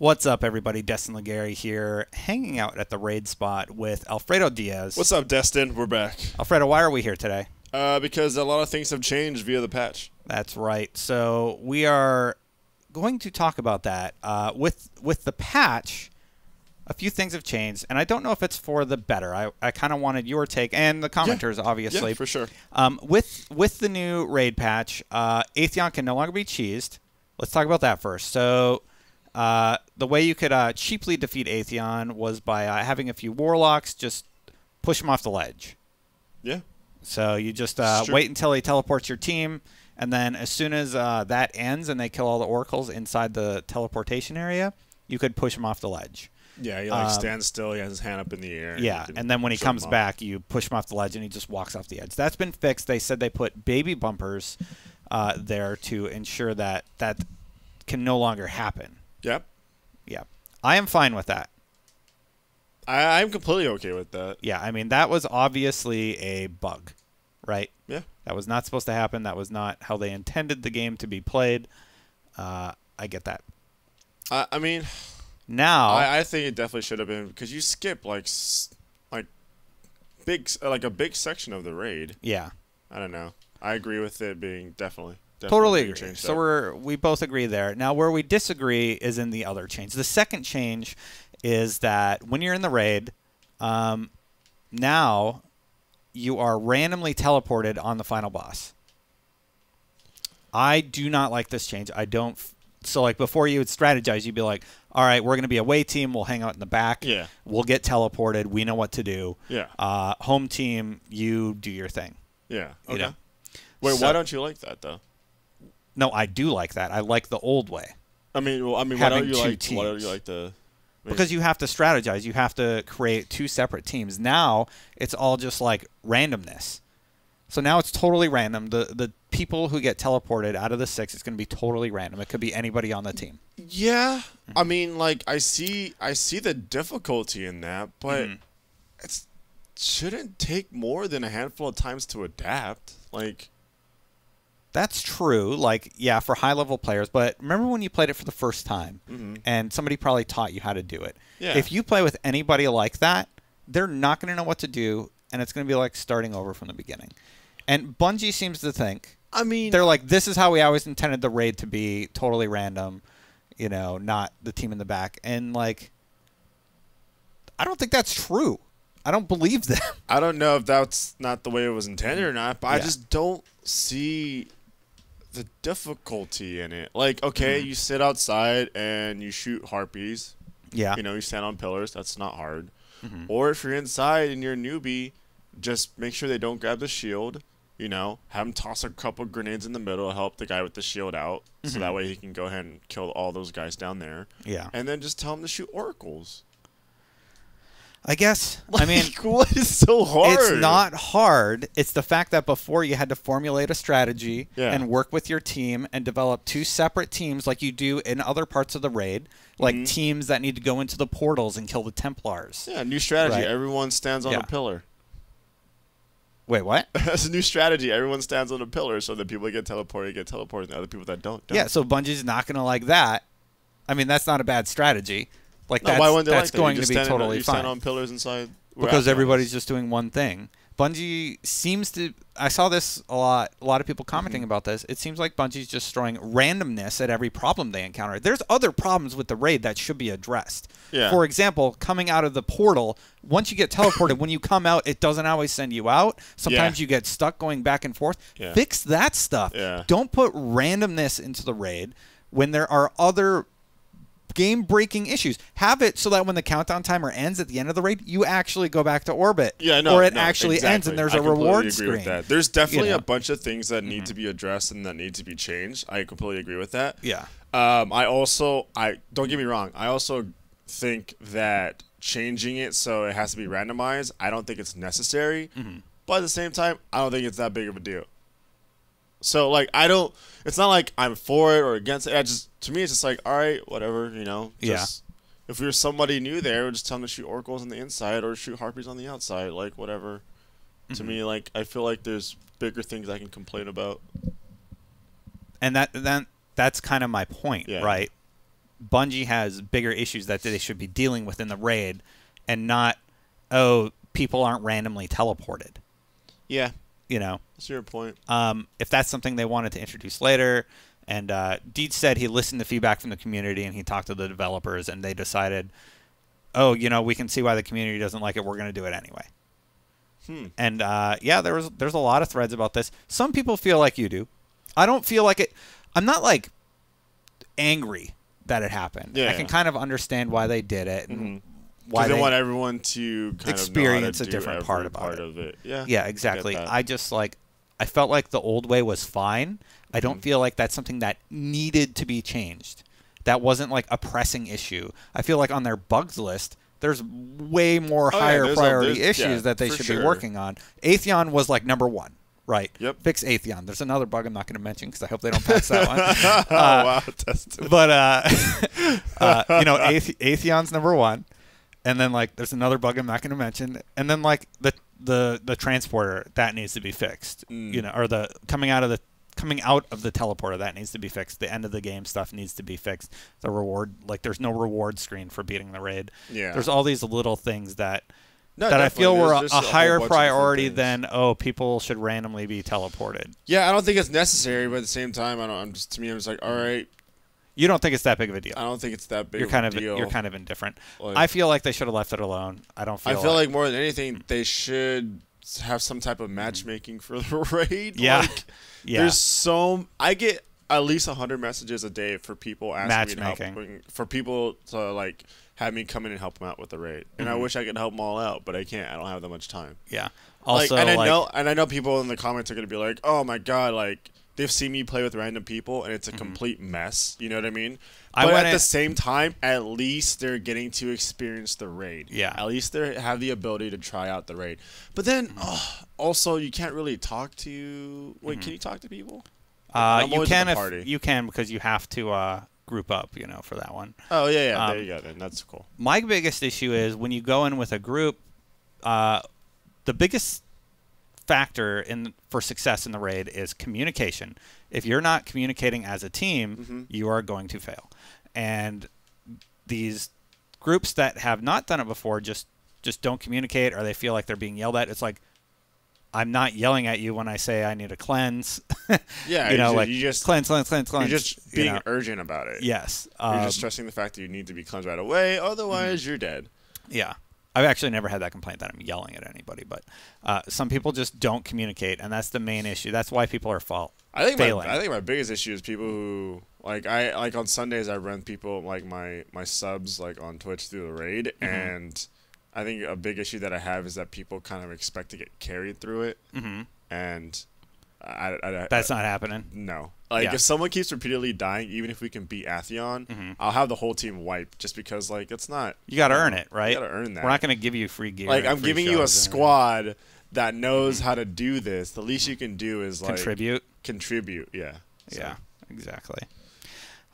What's up, everybody? Destin and here, hanging out at the raid spot with Alfredo Diaz. What's up, Destin? We're back. Alfredo, why are we here today? Because a lot of things have changed via the patch. That's right. So we are going to talk about that. With the patch, a few things have changed, and I don't know if it's for the better. I kind of wanted your take, and the commenters, obviously. Yeah, for sure. With the new raid patch, Atheon can no longer be cheesed. Let's talk about that first. So the way you could cheaply defeat Atheon was by having a few warlocks just push him off the ledge. Yeah. So you just wait until he teleports your team, and then as soon as that ends and they kill all the oracles inside the teleportation area, you could push him off the ledge. Yeah, he stands still, he has his hand up in the air. Yeah, and then when he comes back, you push him off the ledge and he just walks off the edge. That's been fixed. They said they put baby bumpers there to ensure that that can no longer happen. Yep. Yeah. I am fine with that. I'm completely okay with that. Yeah, I mean, that was obviously a bug, right? Yeah. That was not supposed to happen. That was not how they intended the game to be played. I get that. I mean, now I think it definitely should have been, because you skip like a big section of the raid. Yeah. I don't know. I agree with it being definitely Totally agree. So we both agree there. Now, where we disagree is in the other change. The second change is that when you're in the raid, now you are randomly teleported on the final boss. I do not like this change. I don't. So, like, before you would strategize, you'd be like, all right, we're going to be a away team. We'll hang out in the back. Yeah. We'll get teleported. We know what to do. Yeah. Home team, you do your thing. Yeah. Okay. You know? Wait, why don't you like that, though? No, I do like that. I like the old way. Why don't you like the? Because you have to strategize. You have to create two separate teams. Now it's all just like randomness. So now it's totally random. The people who get teleported out of the 6, it's going to be totally random. It could be anybody on the team. Yeah, I mean, like I see the difficulty in that, but it shouldn't take more than a handful of times to adapt. Like. That's true, like, yeah, for high-level players. But remember when you played it for the first time and somebody probably taught you how to do it. Yeah. If you play with anybody like that, they're not going to know what to do, and it's going to be like starting over from the beginning. And Bungie seems to think, I mean, they're like, this is how we always intended the raid to be, totally random, you know, not the team in the back. And, like, I don't think that's true. I don't believe them. I don't know if that's not the way it was intended or not, but I just don't see the difficulty in it. Like, okay, you sit outside and you shoot harpies. Yeah. You know, you stand on pillars. That's not hard. Or if you're inside and you're a newbie, just make sure they don't grab the shield. You know, have them toss a couple grenades in the middle to help the guy with the shield out. So that way he can go ahead and kill all those guys down there. Yeah. And then just tell him to shoot oracles. I guess. I mean, what is so hard? It's not hard. It's the fact that before you had to formulate a strategy and work with your team and develop two separate teams like you do in other parts of the raid, like teams that need to go into the portals and kill the Templars. Yeah, new strategy. Right. Everyone stands on a pillar. Wait, what? That's a new strategy. Everyone stands on a pillar so that people that get teleported, and the other people that don't. Yeah, so Bungie's not going to like that. I mean, that's not a bad strategy. Like, no, why wouldn't they that's like that? going to be totally you fine. stand on pillars inside. Because everybody's just doing one thing. Bungie seems to... I saw this a lot of people commenting about this. It seems like Bungie's just throwing randomness at every problem they encounter. There's other problems with the raid that should be addressed. Yeah. For example, coming out of the portal, once you get teleported, when you come out, it doesn't always send you out. Sometimes you get stuck going back and forth. Yeah. Fix that stuff. Yeah. Don't put randomness into the raid when there are other game-breaking issues. Have it so that when the countdown timer ends at the end of the raid, you actually go back to orbit. Yeah, no, or it actually ends and there's a reward screen. With that. There's definitely a bunch of things that need to be addressed and that need to be changed. I completely agree with that. Yeah. I don't get me wrong. I also think that changing it so it has to be randomized, I don't think it's necessary. But at the same time, I don't think it's that big of a deal. So, like, it's not like I'm for it or against it. To me, it's just like, all right, whatever, you know. If we were somebody new there, we'd just tell them to shoot oracles on the inside or shoot harpies on the outside, like, whatever. To me, like, I feel like there's bigger things I can complain about. And that's kind of my point, right? Bungie has bigger issues that they should be dealing with in the raid, and not, oh, people aren't randomly teleported. Yeah. You know, that's your point. If that's something they wanted to introduce later, and Deej said he listened to feedback from the community and he talked to the developers and they decided, oh, you know, we can see why the community doesn't like it. We're going to do it anyway. And yeah, there's a lot of threads about this. Some people feel like you do. I don't feel like it. I'm not like angry that it happened. I can kind of understand why they did it and why they want everyone to kind experience of a different part of it. Yeah. Yeah, exactly. I just like, I felt like the old way was fine. I don't feel like that's something that needed to be changed. That wasn't like a pressing issue. I feel like on their bugs list, there's way more higher priority issues that they should be working on. Atheon was like number one, right? Yep. Fix Atheon. There's another bug I'm not going to mention because I hope they don't patch that one. Wow, Destin. But you know, Atheon's number one, and then like there's another bug I'm not going to mention, and then like the transporter that needs to be fixed. You know, or the coming out of the teleporter that needs to be fixed. The end of the game stuff needs to be fixed. The reward, like there's no reward screen for beating the raid. Yeah. There's all these little things that I feel were a higher priority than, oh, people should randomly be teleported. Yeah, I don't think it's necessary, but at the same time, I'm just like, all right. You don't think it's that big of a deal? I don't think it's that big of a deal. You're kind of indifferent. Like, I feel like they should have left it alone. I feel like more than anything, they should have some type of matchmaking for the raid. Yeah. Like, there's I get at least 100 messages a day for people asking me to help, for people to like have me come in and help them out with the raid. And I wish I could help them all out, but I can't. I don't have that much time. Yeah. Also, like, I know people in the comments are going to be like, "Oh my god, like they've seen me play with random people and it's a complete mess." You know what I mean? But at the same time, at least they're getting to experience the raid. Yeah. At least they have the ability to try out the raid. But then, also, you can't really talk to... Wait, can you talk to people? You can because you have to group up, you know, for that one. Oh, yeah. There you go, then. That's cool. My biggest issue is when you go in with a group, the biggest factor for success in the raid is communication. If you're not communicating as a team, you are going to fail. And these groups that have not done it before just don't communicate, or they feel like they're being yelled at. It's like, I'm not yelling at you when I say I need a cleanse. Yeah, you know, you just cleanse. You're just being urgent about it. Yes. You're just stressing the fact that you need to be cleansed right away, otherwise you're dead. Yeah. I've actually never had that complaint that I'm yelling at anybody, but some people just don't communicate, and that's the main issue. That's why people are failing. I think my biggest issue is people who like on Sundays I run people like my subs like on Twitch through the raid, and I think a big issue that I have is that people kind of expect to get carried through it, and that's not happening. No. Like, if someone keeps repeatedly dying, even if we can beat Atheon, I'll have the whole team wiped just because, like, it's not... You got to earn it, right? You got to earn that. We're not going to give you free gear. Like, I'm giving you a squad that knows how to do this. The least you can do is, like... Contribute, yeah. So. Yeah, exactly.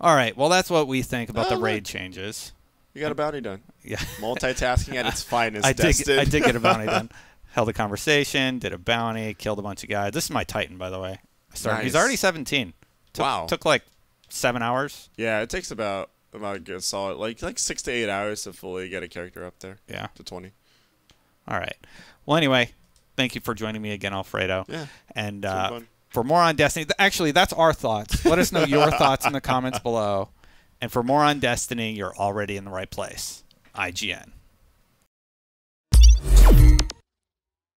All right, well, that's what we think about the raid changes. You got a bounty done. Yeah. Multitasking at its finest, I did get a bounty done. Held a conversation, did a bounty, killed a bunch of guys. This is my Titan, by the way. Nice. He's already 17. Took like 7 hours. Yeah, it takes about a good solid like 6 to 8 hours to fully get a character up there. Yeah. To 20. All right. Well, anyway, thank you for joining me again, Alfredo. Yeah. And for more on Destiny, actually, that's our thoughts. Let us know your thoughts in the comments below. And for more on Destiny, you're already in the right place. IGN.